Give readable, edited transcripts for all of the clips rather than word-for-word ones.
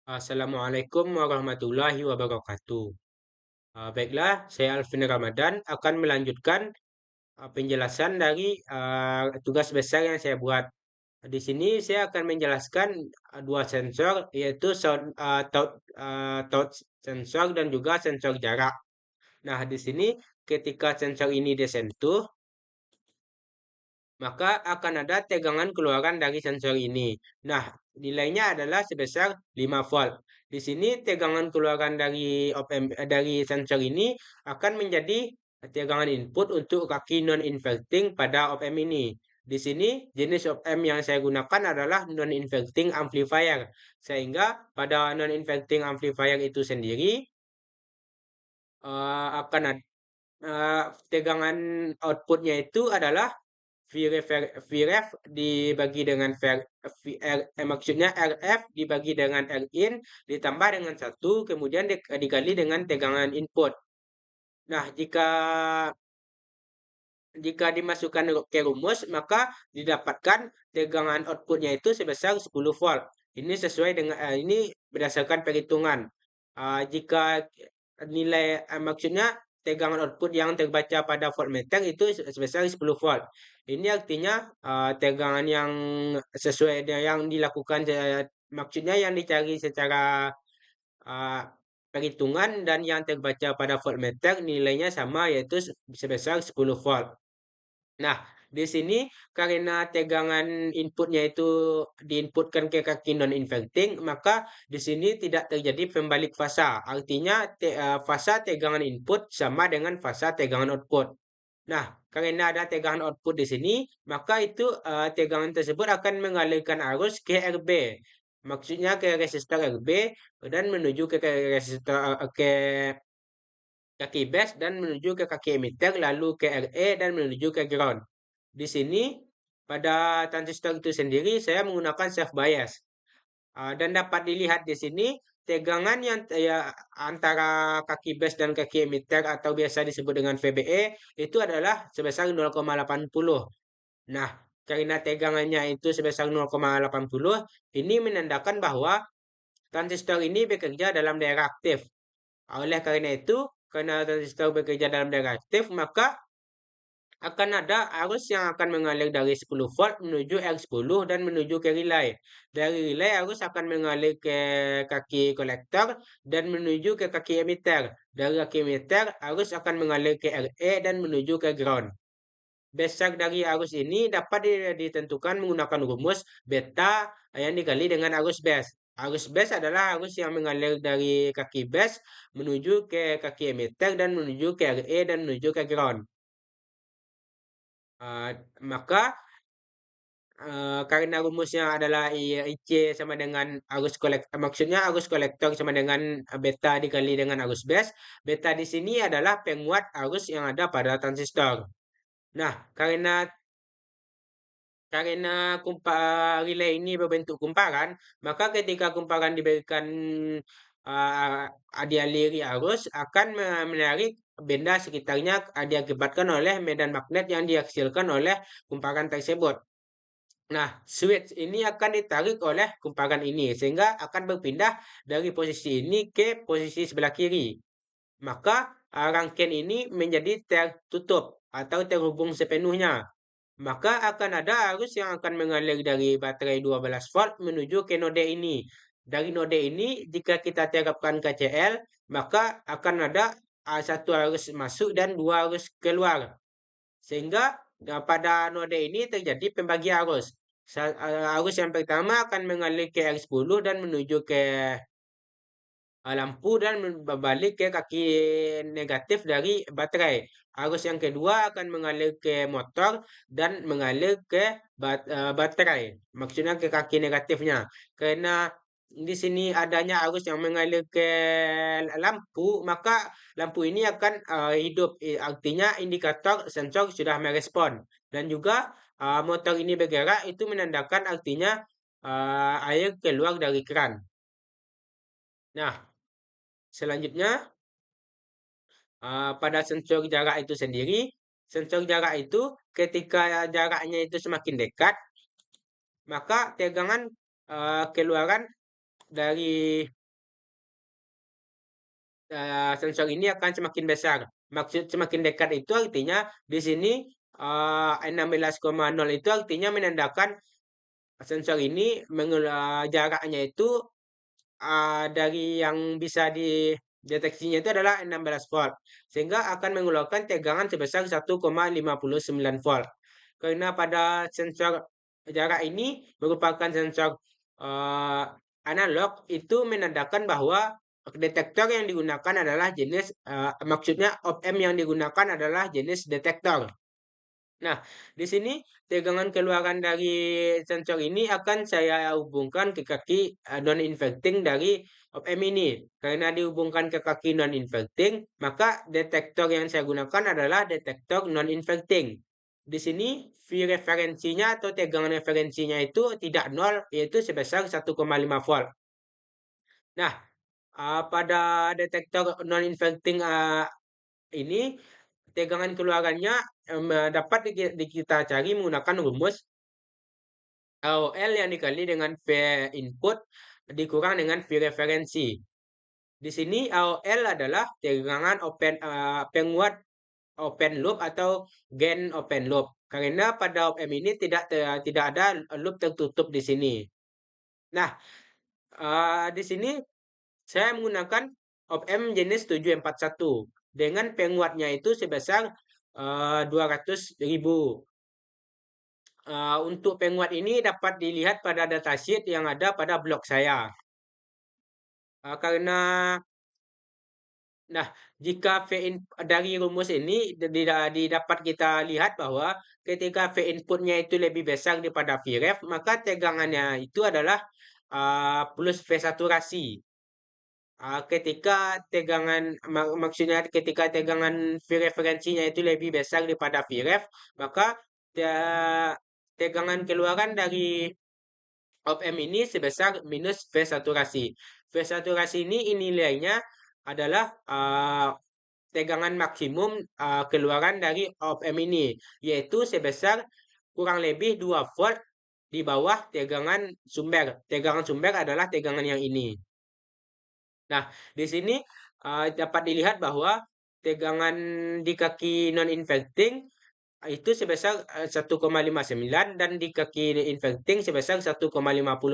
Assalamualaikum warahmatullahi wabarakatuh. Baiklah, saya Alvin Ramadan akan melanjutkan penjelasan dari tugas besar yang saya buat. Di sini saya akan menjelaskan dua sensor, yaitu touch sensor dan juga sensor jarak. Nah, di sini ketika sensor ini disentuh, maka akan ada tegangan keluaran dari sensor ini. Nah, nilainya adalah sebesar 5 volt. Di sini tegangan keluaran dari sensor ini akan menjadi tegangan input untuk kaki non-inverting pada op amp ini. Di sini jenis op amp yang saya gunakan adalah non-inverting amplifier. Sehingga pada non-inverting amplifier itu sendiri akan ada tegangan outputnya itu adalah Vref dibagi dengan maksudnya RF dibagi dengan Rin ditambah dengan satu kemudian dikali dengan tegangan input. Nah, jika dimasukkan ke rumus maka didapatkan tegangan outputnya itu sebesar 10 volt. Ini sesuai dengan ini berdasarkan perhitungan. Jika maksudnya tegangan output yang terbaca pada voltmeter itu sebesar 10 volt. Ini artinya tegangan yang sesuai dengan yang dilakukan maksudnya yang dicari secara uh, perhitungan dan yang terbaca pada voltmeter nilainya sama yaitu sebesar 10 volt. Nah, di sini karena tegangan inputnya itu diinputkan ke kaki non-inverting, maka di sini tidak terjadi pembalik fasa. Artinya fasa tegangan input sama dengan fasa tegangan output. Nah, karena ada tegangan output di sini, maka itu tegangan tersebut akan mengalirkan arus ke RB. Maksudnya ke resistor RB dan menuju ke resistor ke kaki base dan menuju ke kaki emitter lalu ke RE dan menuju ke ground. Di sini pada transistor itu sendiri saya menggunakan self bias. Dan dapat dilihat di sini tegangan yang antara kaki base dan kaki emitter atau biasa disebut dengan VBE itu adalah sebesar 0,80. Nah, karena tegangannya itu sebesar 0,80, ini menandakan bahwa transistor ini bekerja dalam daerah aktif. Oleh karena itu, karena transistor bekerja dalam daerah aktif, maka akan ada arus yang akan mengalir dari 10 volt menuju R10 dan menuju ke relay. Dari relay arus akan mengalir ke kaki kolektor dan menuju ke kaki emitter. Dari kaki emitter arus akan mengalir ke RE dan menuju ke ground. Besar dari arus ini dapat ditentukan menggunakan rumus beta yang dikali dengan arus base. Arus base adalah arus yang mengalir dari kaki base menuju ke kaki emitter dan menuju ke RE dan menuju ke ground. Maka karena rumusnya adalah IC sama dengan arus kolektor, maksudnya arus kolektor sama dengan beta dikali dengan arus base. Beta di sini adalah penguat arus yang ada pada transistor. Nah, karena relay ini berbentuk kumparan, maka ketika kumparan diberikan dialiri arus akan menarik benda sekitarnya diakibatkan oleh medan magnet yang dihasilkan oleh kumparan tersebut. Nah, switch ini akan ditarik oleh kumparan ini sehingga akan berpindah dari posisi ini ke posisi sebelah kiri. Maka rangkaian ini menjadi tertutup atau terhubung sepenuhnya. Maka akan ada arus yang akan mengalir dari baterai 12 volt menuju ke node ini. Dari node ini jika kita terapkan KCL, maka akan ada satu arus masuk dan dua arus keluar. Sehingga pada node ini terjadi pembagi arus. Arus yang pertama akan mengalir ke R10 dan menuju ke lampu dan berbalik ke kaki negatif dari baterai. Arus yang kedua akan mengalir ke motor dan mengalir ke baterai. Maksudnya ke kaki negatifnya. Karena di sini adanya arus yang mengalir ke lampu, maka lampu ini akan hidup. Artinya indikator sensor sudah merespon. Dan juga motor ini bergerak itu menandakan artinya air keluar dari keran. Nah, selanjutnya pada sensor jarak itu sendiri, sensor jarak itu ketika jaraknya itu semakin dekat, maka tegangan keluaran dari sensor ini akan semakin besar. Maksud semakin dekat itu artinya di sini 16,0 itu artinya menandakan sensor ini jaraknya itu dari yang bisa dideteksinya itu adalah 16 volt, sehingga akan mengeluarkan tegangan sebesar 1,59 volt. Karena pada sensor jarak ini merupakan sensor eh, analog, itu menandakan bahwa detektor yang digunakan adalah jenis maksudnya op-amp yang digunakan adalah jenis detektor. Nah, di sini tegangan keluaran dari sensor ini akan saya hubungkan ke kaki non-inverting dari op-amp ini. Karena dihubungkan ke kaki non-inverting, maka detektor yang saya gunakan adalah detektor non-inverting. Di sini V referensinya atau tegangan referensinya itu tidak nol, yaitu sebesar 1,5 volt. Nah, pada detektor non-inverting ini tegangan keluarannya dapat kita cari menggunakan rumus AOL yang dikali dengan V input dikurang dengan V referensi. Di sini AOL adalah tegangan penguat open loop atau gain open loop. Karena pada op-amp ini tidak ada loop tertutup di sini. Nah, di sini saya menggunakan op-amp jenis 741 dengan penguatnya itu sebesar 200.000. Untuk penguat ini dapat dilihat pada datasheet yang ada pada blog saya. Karena Nah, jika dari rumus ini didapat kita lihat bahwa ketika V inputnya itu lebih besar daripada Vref, maka tegangannya itu adalah plus V saturasi. Ketika maksudnya ketika tegangan V referensinya itu lebih besar daripada Vref, maka tegangan keluaran dari op-amp ini sebesar minus V saturasi. V saturasi ini nilainya adalah tegangan maksimum keluaran dari op-amp ini, yaitu sebesar kurang lebih 2 volt di bawah tegangan sumber. Tegangan sumber adalah tegangan yang ini. Nah, di sini dapat dilihat bahwa tegangan di kaki non-inverting itu sebesar 1,59 dan di kaki inverting sebesar 1,50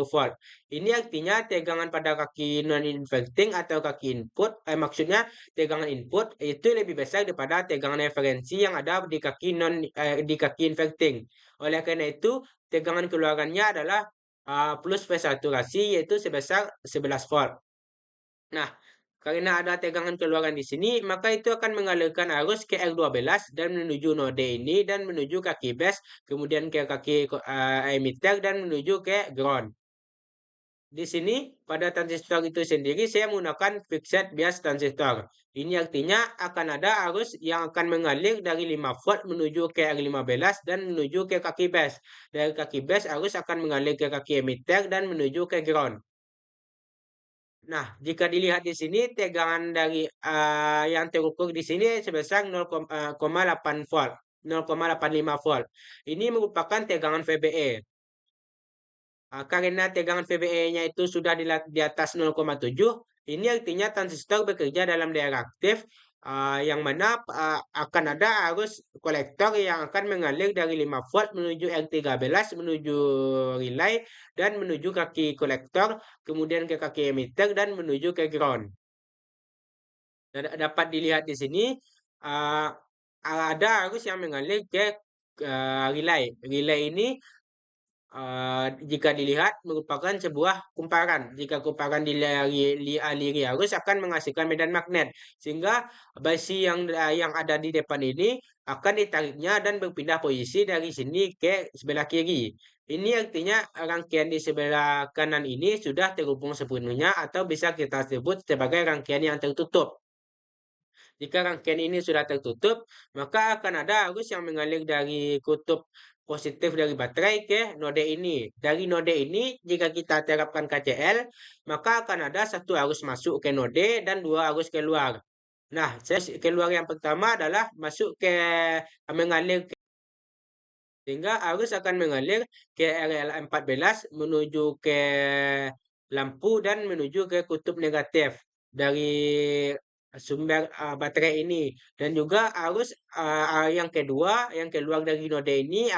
volt. Ini artinya tegangan pada kaki non-inverting atau kaki input, maksudnya tegangan input itu lebih besar daripada tegangan referensi yang ada di kaki inverting. Oleh karena itu, tegangan keluarannya adalah plus V saturasi yaitu sebesar 11 volt. Nah, karena ada tegangan keluaran di sini, maka itu akan mengalirkan arus ke R12 dan menuju node ini dan menuju kaki base, kemudian ke kaki emitter dan menuju ke ground. Di sini pada transistor itu sendiri saya menggunakan fixed bias transistor. Ini artinya akan ada arus yang akan mengalir dari 5 volt menuju ke R15 dan menuju ke kaki base. Dari kaki base arus akan mengalir ke kaki emitter dan menuju ke ground. Nah, jika dilihat di sini tegangan dari yang terukur di sini sebesar 0,8 volt, 0,85 volt. Ini merupakan tegangan VBE. Karena tegangan VBE-nya itu sudah di atas 0,7, ini artinya transistor bekerja dalam daerah aktif, yang mana akan ada arus kolektor yang akan mengalir dari 5 volt menuju R13 menuju relay dan menuju kaki kolektor, kemudian ke kaki emitter dan menuju ke ground. Dapat dilihat di sini ada arus yang mengalir ke relay. Relay ini jika dilihat merupakan sebuah kumparan. Jika kumparan dialiri arus akan menghasilkan medan magnet, sehingga besi yang ada di depan ini akan ditariknya dan berpindah posisi dari sini ke sebelah kiri. Ini artinya rangkaian di sebelah kanan ini sudah terhubung sepenuhnya atau bisa kita sebut sebagai rangkaian yang tertutup. Jika rangkaian ini sudah tertutup, maka akan ada arus yang mengalir dari kutub positif dari baterai ke node ini. Dari node ini, jika kita terapkan KCL, maka akan ada satu arus masuk ke node dan dua arus keluar. Nah, keluar yang pertama adalah masuk ke mengalir sehingga arus akan mengalir ke RL14 menuju ke lampu dan menuju ke kutub negatif dari sumber baterai ini. Dan juga arus yang kedua yang keluar dari node ini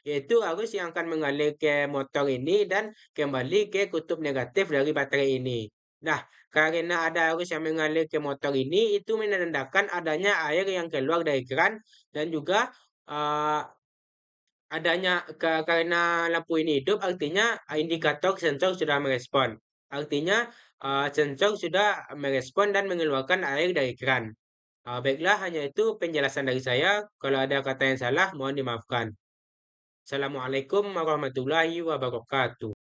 yaitu arus yang akan mengalir ke motor ini dan kembali ke kutub negatif dari baterai ini. Nah, karena ada arus yang mengalir ke motor ini, itu menandakan adanya air yang keluar dari keran dan juga uh, karena lampu ini hidup, artinya indikator sensor sudah merespon. Artinya sensor sudah merespon dan mengeluarkan air dari keran. Baiklah, hanya itu penjelasan dari saya. Kalau ada kata yang salah, mohon dimaafkan. Assalamualaikum warahmatullahi wabarakatuh.